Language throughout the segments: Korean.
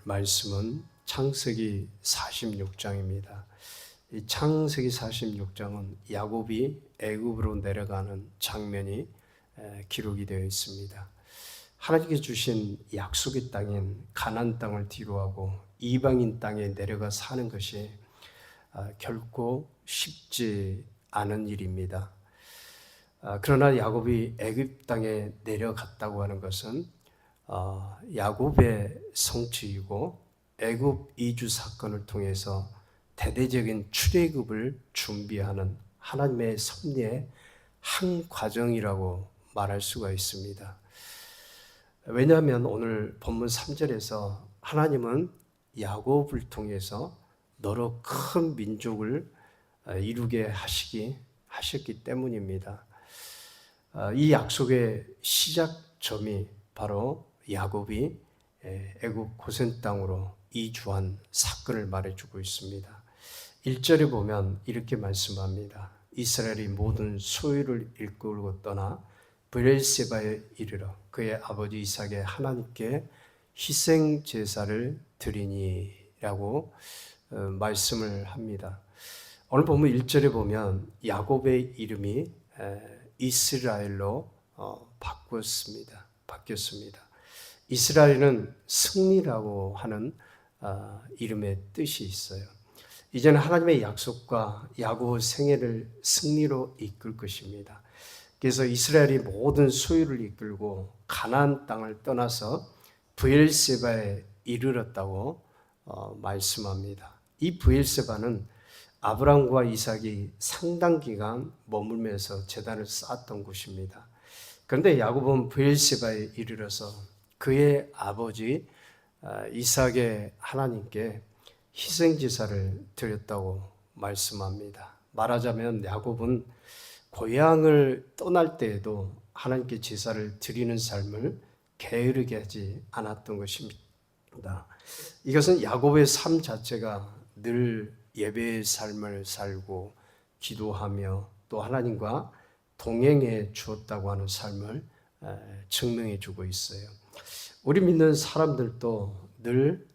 말씀은 창세기 46장입니다. 이 창세기 46장은 야곱이 애굽으로 내려가는 장면이 기록이 되어 있습니다. 하나님께서 주신 약속의 땅인 가나안 땅을 뒤로하고 이방인 땅에 내려가 사는 것이 결코 쉽지 않은 일입니다. 그러나 야곱이 애굽 땅에 내려갔다고 하는 것은 야곱의 성취이고 애굽 이주 사건을 통해서 대대적인 출애굽을 준비하는 하나님의 섭리의 한 과정이라고 말할 수가 있습니다. 왜냐하면 오늘 본문 3절에서 하나님은 야곱을 통해서 너로 큰 민족을 이루게 하셨기 때문입니다. 이 약속의 시작점이 바로 야곱이 애굽 고센 땅으로 이주한 사건을 말해주고 있습니다. 1절에 보면 이렇게 말씀합니다. 이스라엘이 모든 소유를 이끌고 떠나 브엘세바에 이르러 그의 아버지 이삭의 하나님께 희생 제사를 드리니라고 말씀을 합니다. 오늘 보면 1절에 보면 야곱의 이름이 이스라엘로 바뀌었습니다. 이스라엘은 승리라고 하는 이름의 뜻이 있어요. 이제는 하나님의 약속과 야곱의 생애를 승리로 이끌 것입니다. 그래서 이스라엘이 모든 소유를 이끌고 가나안 땅을 떠나서 브엘세바에 이르렀다고 말씀합니다. 이 브엘세바는 아브라함과 이삭이 상당 기간 머물면서 제단을 쌓았던 곳입니다. 그런데 야곱은 브엘세바에 이르러서 그의 아버지 이삭의 하나님께 희생제사를 드렸다고 말씀합니다. 말하자면 야곱은 고향을 떠날 때에도 하나님께 제사를 드리는 삶을 게으르게 하지 않았던 것입니다. 이것은 야곱의 삶 자체가 늘 예배의 삶을 살고 기도하며 또 하나님과 동행해 주었다고 하는 삶을 증명해 주고 있어요. 우리 믿는 사람들도 늘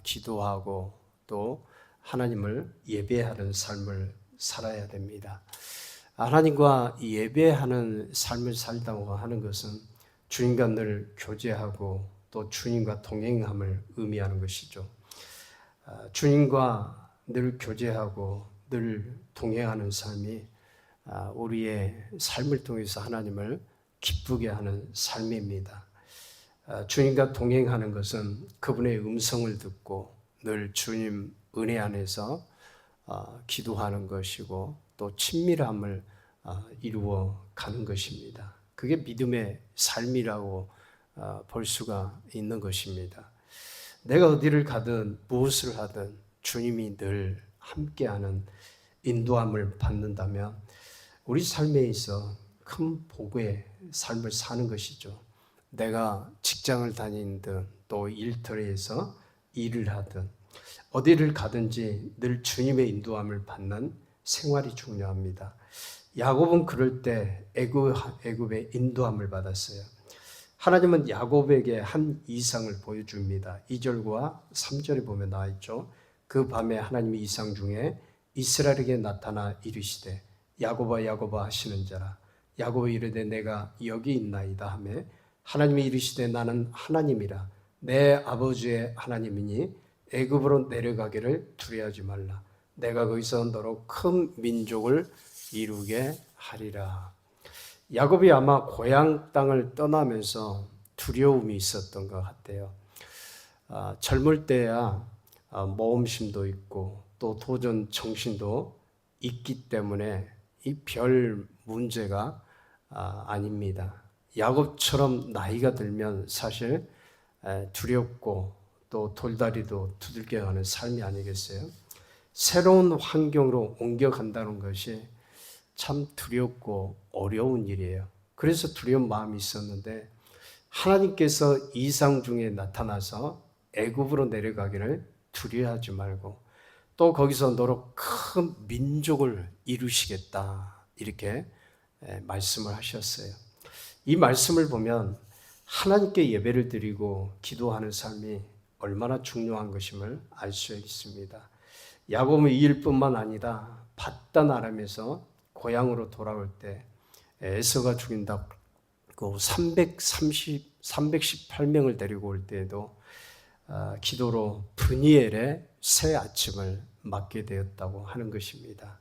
기도하고 또 하나님을 예배하는 삶을 살아야 됩니다. 하나님과 예배하는 삶을 살다고 하는 것은 주님과 늘 교제하고 또 주님과 동행함을 의미하는 것이죠. 주님과 늘 교제하고 늘 동행하는 삶이 우리의 삶을 통해서 하나님을 기쁘게 하는 삶입니다. 주님과 동행하는 것은 그분의 음성을 듣고 늘 주님 은혜 안에서 기도하는 것이고 또 친밀함을 이루어 가는 것입니다. 그게 믿음의 삶이라고 볼 수가 있는 것입니다. 내가 어디를 가든 무엇을 하든 주님이 늘 함께하는 인도함을 받는다면 우리 삶에 있어 큰 복의 삶을 사는 것이죠. 내가 직장을 다니든 또 일터에서 일을 하든 어디를 가든지 늘 주님의 인도함을 받는 생활이 중요합니다. 야곱은 그럴 때 애굽의 인도함을 받았어요. 하나님은 야곱에게 한 이상을 보여줍니다. 2절과 3절에 보면 나와 있죠. 그 밤에 하나님이 이상 중에 이스라엘에게 나타나 이르시되 야곱아 야곱아 하시는 자라 야곱이 이르되 내가 여기 있나이다 하며 하나님이 이르시되 나는 하나님이라 내 아버지의 하나님이니 애굽으로 내려가기를 두려워하지 말라 내가 거기서 너로 큰 민족을 이루게 하리라. 야곱이 아마 고향 땅을 떠나면서 두려움이 있었던 것 같아요. 젊을 때야 모험심도 있고 또 도전 정신도 있기 때문에 이 별 문제가 아닙니다. 야곱처럼 나이가 들면 사실 두렵고 또 돌다리도 두들겨가는 삶이 아니겠어요? 새로운 환경으로 옮겨간다는 것이 참 두렵고 어려운 일이에요. 그래서 두려운 마음이 있었는데 하나님께서 이상 중에 나타나서 애굽으로 내려가기를 두려워하지 말고 또 거기서 너로 큰 민족을 이루시겠다 이렇게 말씀을 하셨어요. 이 말씀을 보면 하나님께 예배를 드리고 기도하는 삶이 얼마나 중요한 것임을 알 수 있습니다. 야곱은 이 일뿐만 아니라 밧단 아람에서 고향으로 돌아올 때 에서가 죽인다고 318명을 데리고 올 때에도 기도로 브니엘의 새 아침을 맞게 되었다고 하는 것입니다.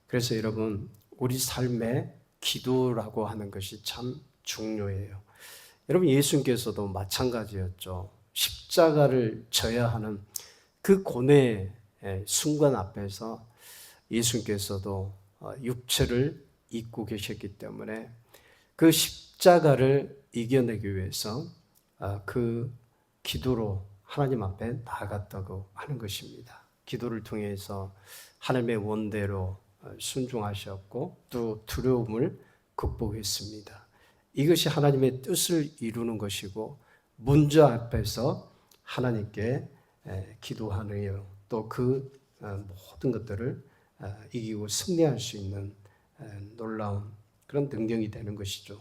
그래서 여러분, 우리 삶에 기도라고 하는 것이 참 중요해요. 여러분, 예수님께서도 마찬가지였죠. 십자가를 져야 하는 그 고뇌의 순간 앞에서 예수님께서도 육체를 입고 계셨기 때문에 그 십자가를 이겨내기 위해서 그 기도로 하나님 앞에 나아갔다고 하는 것입니다. 기도를 통해서 하나님의 원대로 순종하셨고 또 두려움을 극복했습니다. 이것이 하나님의 뜻을 이루는 것이고 문제 앞에서 하나님께 기도하는 또 그 모든 것들을 이기고 승리할 수 있는 놀라운 그런 능력이 되는 것이죠.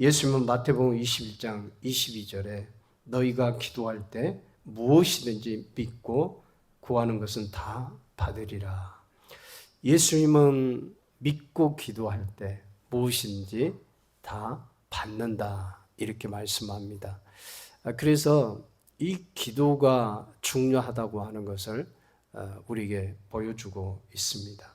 예수님은 마태복음 21장 22절에 너희가 기도할 때 무엇이든지 믿고 구하는 것은 다 받으리라. 예수님은 믿고 기도할 때 무엇인지 다 받는다 이렇게 말씀합니다. 그래서 이 기도가 중요하다고 하는 것을 우리에게 보여주고 있습니다.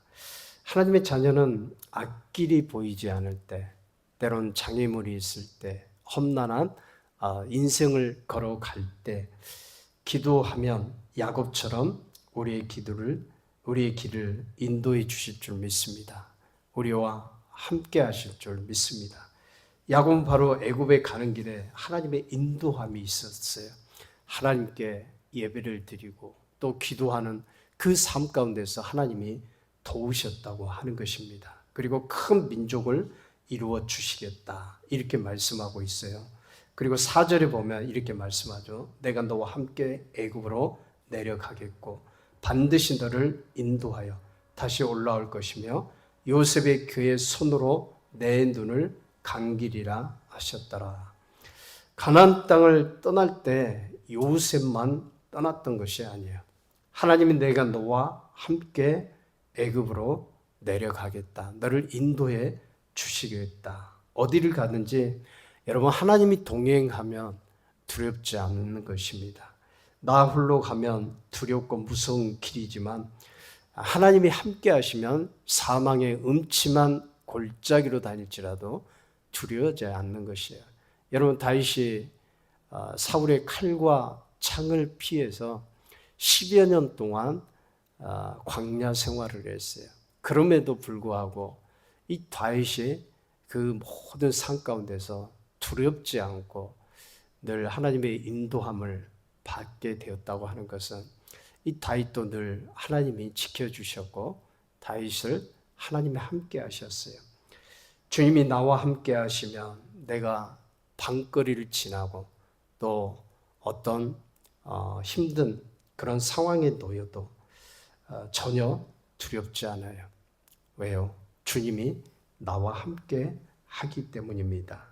하나님의 자녀는 앞길이 보이지 않을 때, 때론 장애물이 있을 때, 험난한 인생을 걸어갈 때 기도하면 야곱처럼 우리의 길을 인도해 주실 줄 믿습니다. 우리와 함께 하실 줄 믿습니다. 야곱은 바로 애굽에 가는 길에 하나님의 인도함이 있었어요. 하나님께 예배를 드리고 또 기도하는 그 삶 가운데서 하나님이 도우셨다고 하는 것입니다. 그리고 큰 민족을 이루어 주시겠다 이렇게 말씀하고 있어요. 그리고 4절에 보면 이렇게 말씀하죠. 내가 너와 함께 애굽으로 내려가겠고 반드시 너를 인도하여 다시 올라올 것이며 요셉의 그의 손으로 내 눈을 감기리라 하셨더라. 가나안 땅을 떠날 때 요셉만 떠났던 것이 아니에요. 하나님이 내가 너와 함께 애굽으로 내려가겠다. 너를 인도해 주시겠다. 어디를 가든지 여러분 하나님이 동행하면 두렵지 않는 것입니다. 나 홀로 가면 두렵고 무서운 길이지만 하나님이 함께 하시면 사망의 음침한 골짜기로 다닐지라도 두려워하지 않는 것이에요. 여러분 다윗이 사울의 칼과 창을 피해서 10여 년 동안 광야 생활을 했어요. 그럼에도 불구하고 이 다윗이 그 모든 산 가운데서 두렵지 않고 늘 하나님의 인도함을 받게 되었다고 하는 것은 이 다윗도 늘 하나님이 지켜주셨고 다윗을 하나님이 함께 하셨어요. 주님이 나와 함께 하시면 내가 방거리를 지나고 또 어떤 힘든 그런 상황에 놓여도 전혀 두렵지 않아요. 왜요? 주님이 나와 함께 하기 때문입니다.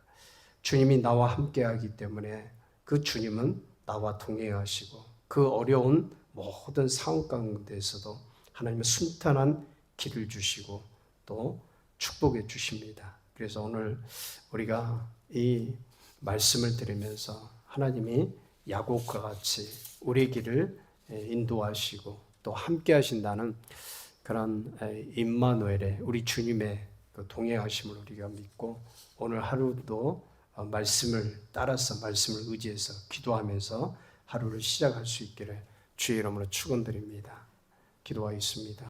주님이 나와 함께 하기 때문에 그 주님은 나와 동행하시고 그 어려운 모든 상황 가운데서도 하나님은 순탄한 길을 주시고 또 축복해 주십니다. 그래서 오늘 우리가 이 말씀을 들으면서 하나님이 야곱과 같이 우리의 길을 인도하시고 또 함께 하신다는 그런 임마누엘의 우리 주님의 그 동행하심을 우리가 믿고 오늘 하루도 말씀을 따라서 말씀을 의지해서 기도하면서 하루를 시작할 수 있기를 주의 이름으로 축원드립니다. 기도하겠습니다.